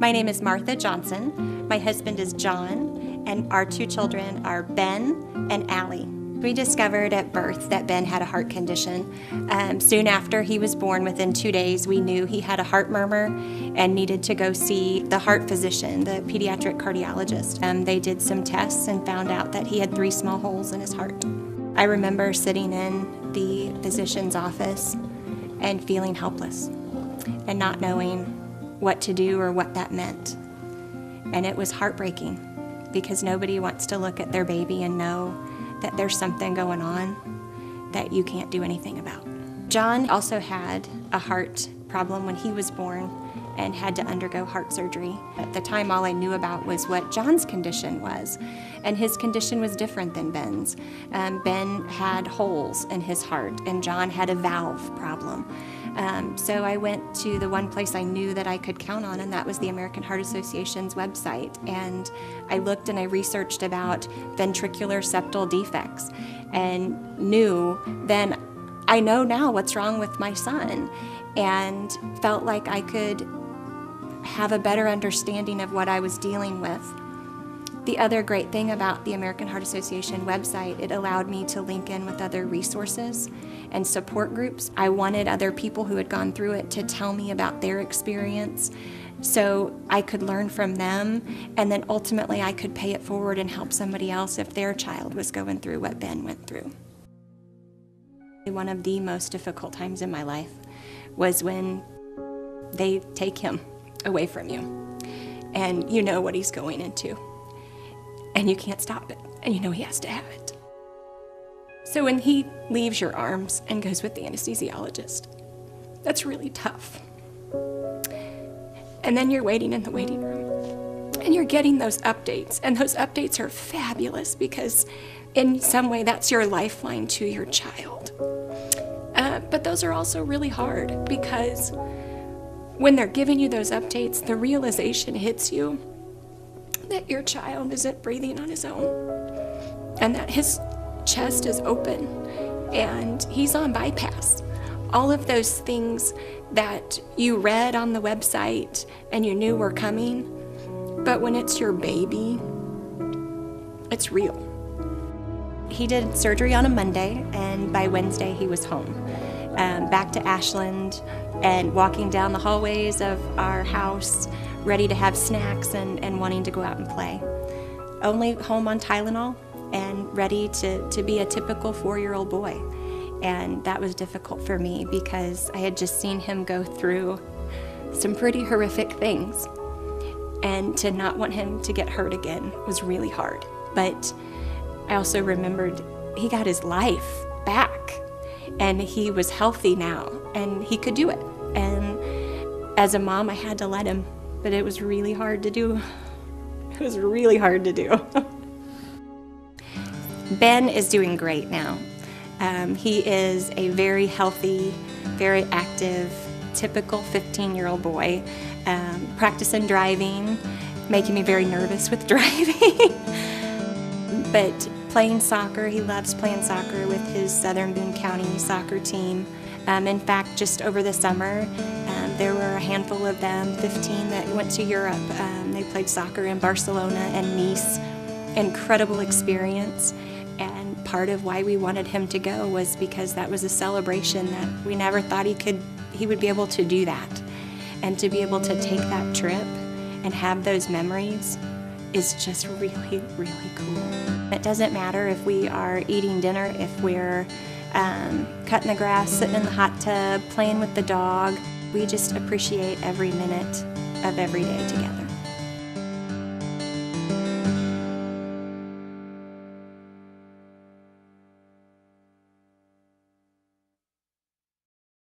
My name is Martha Johnson. My husband is John, and our two children are Ben and Allie. We discovered at birth that Ben had a heart condition. Soon after he was born, within 2 days, we knew he had a heart murmur and needed to go see the heart physician, the pediatric cardiologist. They did some tests and found out that he had 3 small holes in his heart. I remember sitting in the physician's office and feeling helpless and not knowing what to do or what that meant. And it was heartbreaking because nobody wants to look at their baby and know that there's something going on that you can't do anything about. John also had a heart problem when he was born and had to undergo heart surgery. At the time, all I knew about was what John's condition was, and his condition was different than Ben's. Ben had holes in his heart, and John had a valve problem. So I went to the one place I knew that I could count on, and that was the American Heart Association's website. And I looked and I researched about ventricular septal defects and knew then, I know now what's wrong with my son, and felt like I could have a better understanding of what I was dealing with. The other great thing about the American Heart Association website, it allowed me to link in with other resources and support groups. I wanted other people who had gone through it to tell me about their experience so I could learn from them, and then ultimately I could pay it forward and help somebody else if their child was going through what Ben went through. One of the most difficult times in my life was when they take him away from you and you know what he's going into. And you can't stop it, and you know he has to have it. So when he leaves your arms and goes with the anesthesiologist, that's really tough. And then you're waiting in the waiting room, and you're getting those updates, and those updates are fabulous because in some way that's your lifeline to your child. But those are also really hard because when they're giving you those updates, the realization hits you that your child isn't breathing on his own, and that his chest is open and he's on bypass. All of those things that you read on the website and you knew were coming, but when it's your baby, it's real. He did surgery on a Monday, and by Wednesday he was home, back to Ashland and walking down the hallways of our house, ready to have snacks and wanting to go out and play. Only home on Tylenol and ready to be a typical 4-year-old boy. And that was difficult for me because I had just seen him go through some pretty horrific things. And to not want him to get hurt again was really hard. But I also remembered he got his life back and he was healthy now and he could do it. And as a mom, I had to let him. But it was really hard to do. It was really hard to do. Ben is doing great now. He is a very healthy, very active, typical 15-year-old boy, practicing driving, making me very nervous with driving. But playing soccer, he loves playing soccer with his Southern Boone County soccer team. In fact, just over the summer, there were a handful of them, 15, that went to Europe. They played soccer in Barcelona and Nice. Incredible experience. And part of why we wanted him to go was because that was a celebration that we never thought he would be able to do that. And to be able to take that trip and have those memories is just really, really cool. It doesn't matter if we are eating dinner, if we're cutting the grass, sitting in the hot tub, playing with the dog. We just appreciate every minute of every day together.